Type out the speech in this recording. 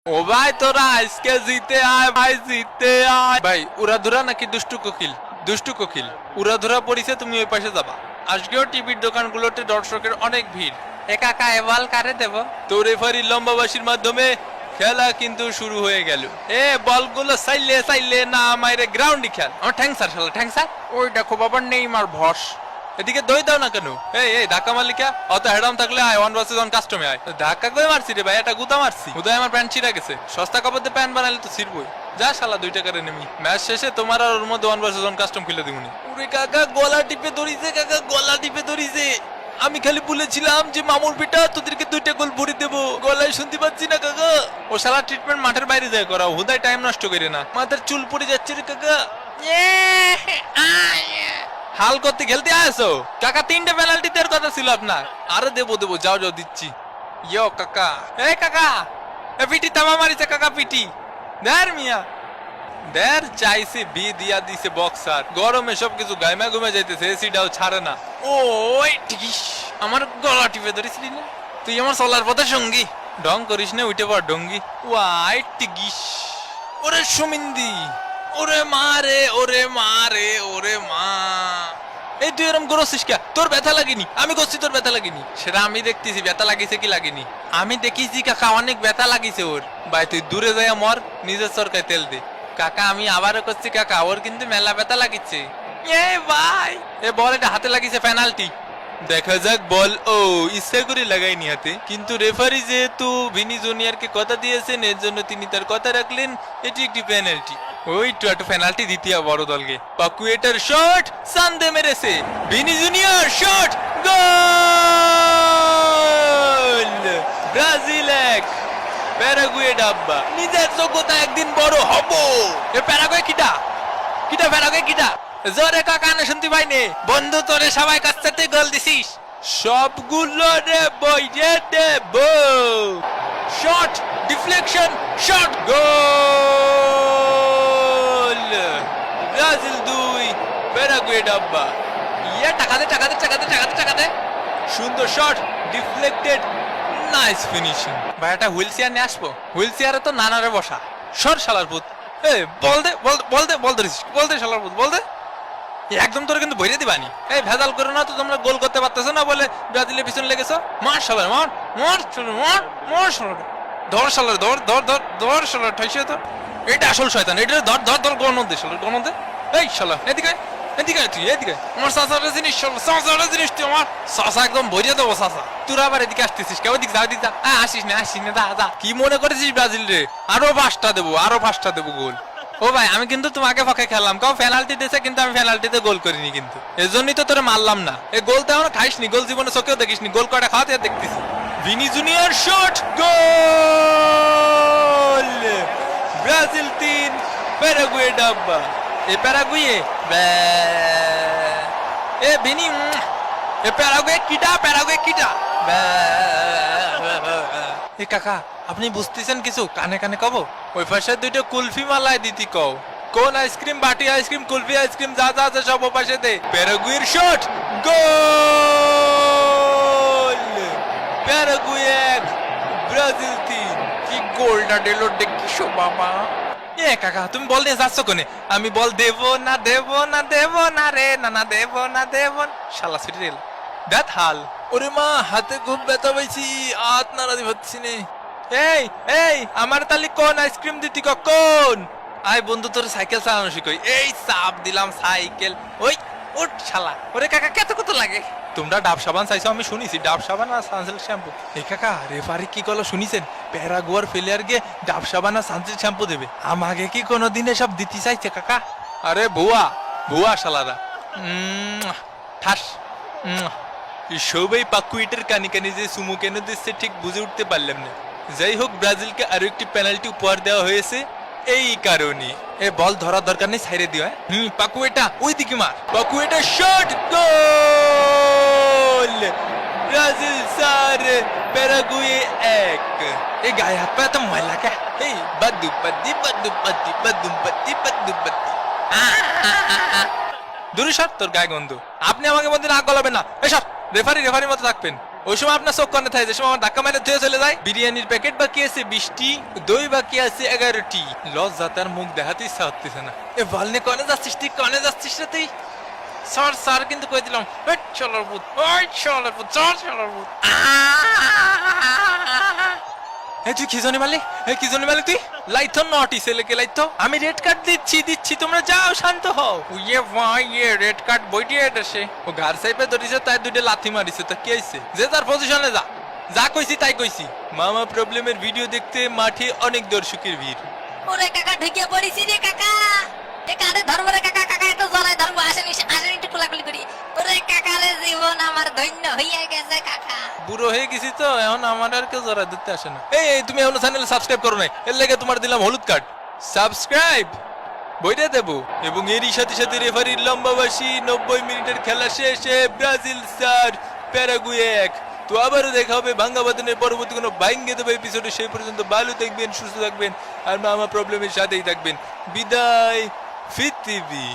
ও ভাই তোরা আজকে জিতে আয় ভাই, জিতে আয় ভাই। উড়াধুরা নাকি দুষ্টু কোকিল? দুষ্টু কোকিল উড়াধুরা পড়িছে, তুমি ওই পাশে যাবা। আজকেও টিভির দোকানগুলোতে দর্শকের অনেক ভিড়। এ কাকা এ বল কারে দেব? তো রেফারি লম্বাবাসীর মাধ্যমে খেলা কিন্তু শুরু হয়ে গেল। এ বলগুলো সাইলে সাইলে না মাইরে গ্রাউন্ডে খেল। আমার ঠ্যাং স্যার, শালা ঠ্যাং স্যার। ওই দেখো বাবার নেইমার ভস। এদিকে দই দাও না কেন? এই ধাক্কা মালিকা অত হেডাম থাকলে আয়, 1 vs 1 কাস্টমে আয়। ধাক্কা কই মারছি রে ভাই? এটা গুতা মারছি। গুতায় আমার প্যান্ট ছিঁড়া গেছে। সস্তা কাপড় দিয়ে প্যান্ট বানালে তো ছিড়বই। যা শালা 2 টাকারে নেমি। ম্যাচ শেষে তোমার আর ওর মধ্যে 1 vs 1 কাস্টম খুলে দিবনি। ওরে কাকা গলা টিপে ধরিছে, কাকা গলা টিপে ধরিছে। আমি খালি বলেছিলাম যে মামুর বেটা তোদেরকে 2টা গোল ভরে দেবো, গলায় শুনতে পাচ্ছি না কাকা। ও শালা ট্রিটমেন্ট মাঠের বাইরে যায় করাও, হুদায় টাইম নষ্ট করে না। মাথার চুল পড়ে যাচ্ছে রে কাকা। হাল করতে খেলতে আসো কাকা? 3টে পেনাল্টি দেওয়ার কথা ছিল আপনার। আরে দেবো যাও দিচ্ছি। ইয়ো কাকা, এই কাকা এ পিটি তামা মারিছে কাকা, পিটি দেয়ার মিয়া দের চাইছে বি দিয়া দিছে বক্সার। গরমে সবকিছু গাইমা ঘুমে যাইতেছে, এসিটাও ছাড়ে না। ওই ঠিকিস আমার গলা টিপে ধরেছিলি না? তুই আমার চলার পথে সঙ্গী, ঢং করিস না, উঠে পড় ডঙ্গি। ওয়াই টিকিস ওরে সুমিন্দি, ওরে মা রে, ওরে মা রে, ওরে মা। এই তুই এরকম করছিস কে? তোর ব্যথা লাগেনি? আমি করছি তোর ব্যথা লাগেনি? সেটা আমি দেখতেছি ব্যথা লাগিছে কি লাগেনি। আমি দেখিছি কাকা অনেক ব্যথা লাগিছে ওর। ভাই তুই দূরে যাই মর, নিজের সরকায় তেল দে। কাকা আমি আবারও করছি কাকা, ওর কিন্তু মেলা ব্যথা লাগিছে। এ ভাই এ বল, এটা হাতে লাগিছে পেনাল্টি। দেখা যাক বল। ও ইচ্ছা করে লাগাইনি হাতে, কিন্তু রেফারি যেহেতু ভিনি জুনিয়রকে কথা দিয়েছেন এর জন্য তিনি তার কথা রাখলেন। এটি একটি পেনাল্টি। ওই তো একটা পেনাল্টি দ্বিতীয় বড় দলকে। পাকুয়েটার শট সান্দে মেরেছে, Vini junior shot, goal! Brazil 1 Paraguay ডাব্বা। নিজের যোগ্যতা একদিন বড় হব। এ প্যারাগুয়ে কিটা কিটা প্যারাগুয়ে কিটা? জোরে কাকানে শুনতে পাইনি। বন্ধু তোরে সবাই কাছ থেকে গোল দিছিস, সবগুলো রে বইরে দেব। Shot deflection, shot, goal! Brazil 2 Paraguay ডাব্বা। ইয়ে টাকা দে টাকা দে টাকা দে টাকা দে টাকা দে। সুন্দর শট, ডিফ্লেক্টেড, নাইস ফিনিশিং। ভাই একটা হুইল চেয়ার নিয়ে আসবো। হুইল চেয়ারে তো নানারে বসা। সর শালার পুত। এই বল দে বল বল দে বল ধরিস, বল দে শালার পুত, বল দে। একদম তোর কিন্তু ভরে দিবানি। এই ভেজাল করো না তো, তোমরা গোল করতে পারতেছো না বলে ব্রাজিলের পিছনে লেগেছো। মার শালার মার মার মার মার শালার, ধর শালার, ধর ধর ধর ধর শালার, ঠাইছে তো। এটা আসল শয়তান, এটা ধর ধর ধর গণন দে শালার, গণন দে। এই শালা এদিকে এদিকে, তুই এদিকে। আমার চাচার জিনিস, চাচার জিনিস তুই আমার চাচা একদম ভরিয়ে দেবো চাচা। তোর আবার এদিকে আসতেছিস কেউ? এদিকে যা, এদিকে যা। আসিস না দা দা। কি মনে করেছিস ব্রাজিল রে? আরো 5টা দেবো, আরো 5টা দেবো গোল। ও ভাই আমি কিন্তু তোমাকে ফাঁকে খেললাম, কাউ পেনাল্টি দিয়েছে কিন্তু আমি পেনাল্টিতে গোল করিনি, কিন্তু এজন্যই তো তোরে মারলাম না। এই গোল তো এখনো খাইসনি, গোল জীবনে চোখেও দেখিসনি। গোল কয়টা খাওয়াতে দেখতেছি। Vini junior shot, goal! Brazil 3 Paraguay ডাব্বা। এ প্যারাগুয়ে এ ভিনি, এ প্যারাগুয়ে কিটা, প্যারাগুয়ে কিটা। এ কাকা আপনি বুঝতেছেন কিছু? কানে কানে কব। ওই পাশে 2টা কুলফি মালাই দিতি কও। কোন আইসক্রিম? বাটি আইসক্রিম, কুলফি আইসক্রিম, যা যা যা সব ও পাশে দে। প্যারাগুয়ের শট, গোল! Paraguay 1 Brazil 3। কি গোলটা দিল দেখিসো বাবা। এ কাকা তুমি বল নিয়ে যাচ্ছ কোনে? আমি বল দেব না দেব না দেব না রে, না না দেব না দেব না। শালা সিরিয়াল দেখ হাল। ওরে মা হাতে খুব ব্যথা পাইছি, হাত নাড়া দি পাচ্ছি নে। এই এই আমার তালি কোন আইসক্রিম দিতি কখন? আয় বন্ধু তোর সাইকেল চালানো শিখই। এই চাপ দিলাম সাইকেল। ওই উঠ শালা। ওরে কাকা কত কত লাগে? তোমরা ডাব সাবান চাইছো আমি শুনিছি, ডাব সাবান আর সানসিল্ক শ্যাম্পু। এই কাকা রেফারি কি করলো শুনিছেন? প্যারাগুয়ার প্লেয়ারকে ডাব সাবান আর সানসিল্ক শ্যাম্পু দেবে। আমাকে কি কোনোদিন এসব দিতে চাইছে কাকা? আরে ভুয়া ভুয়া শালারা। ঠাস। সবাই পাকুইটের কানি কানি যে সুমু কেন দিচ্ছে ঠিক বুঝে উঠতে পারলাম না। যাই হোক ব্রাজিলকে আরো একটি পেনাল্টি উপহার দেওয়া হয়েছে এই কারণে। এ বল ধরার দরকার নেই, ছাইরে দিও। পাকুয়েটা ওই দিকে মার। Paqueta shot, goal! Brazil 4 Paraguay 1। এই গায়ে হাত পা এত ময়লা কে? এই বাদু বাদি বাদু বাদি বাদু বাদি বাদু বাদি। দূরে সর, তোর গায়ে গন্ধ। আপনি আমাকে মধ্যে নাক গলাবেন না। এই সর, রেফারি রেফারির মতো থাকবেন। ওই সময় আপনার চোখ কানে থাকে, যে সময় আমার ধাক্কা মেরে ধুয়ে চলে যায়। বিরিয়ানির প্যাকেট বাকি আছে 20টি, দই বাকি আছে 11টি। লজ্জা তার মুখ দেখাতে ইচ্ছা হচ্ছে না। এ ভালনে কনে যাচ্ছিস তুই, কনে যাচ্ছিস রে তুই? স্যার স্যার কিন্তু কই দিলাম, ওই চলার ভূত, ওই চলার ভূত, চলার ভূত। তুই কি জানি মারলি, কি জানি মারলি তুই? লাইতো নটি ছেলেকে লাইতো। আমি রেড কার্ড দিচ্ছি, তোমরা যাও শান্ত হও। ইয়ে ভাই ইয়ে রেড কার্ড বইটি এসে ও ঘর সাইপে ধরিছে, তাই দুইটা লাথি মারিছে। তা কি হইছে? যে তার পজিশনে যা, যা কইছি তাই কইছি। মামা প্রবলেমের ভিডিও দেখতে মাঠে অনেক দর্শকের ভিড়। ওরে কাকা ঢুকিয়ে পড়িছি রে কাকা, এ কারে ধরবো রে কাকা, কাকা এত জলায় ধরবো, আসেন আসেন একটু কোলাকুলি করি। ওরে কাকা রে জীবন আমার ধন্য হইয়া গেছে কাকা। বুড়ো হয়ে গেছি তো, এখন আমার আর কেউ জড়াই ধরতে আসে না। এই তুমি এখনো চ্যানেলে সাবস্ক্রাইব করো নাই, এর লেগে তোমার দিলাম হলুদ কার্ড। সাবস্ক্রাইব বইটা দেবো। এবং এরই সাথে সাথে রেফারির লম্বাবাসী 90 মিনিটের খেলা শেষে ব্রাজিল 4 প্যারাগুয়ে 1। তো আবারও দেখা হবে ভাঙ্গা বাদনের পরবর্তী কোনো ভাঙ্গে দেবো এপিসোডে। সেই পর্যন্ত ভালো থাকবেন, সুস্থ থাকবেন, আর মামা প্রবলেমের সাথেই থাকবেন। বিদায় পৃথিবী।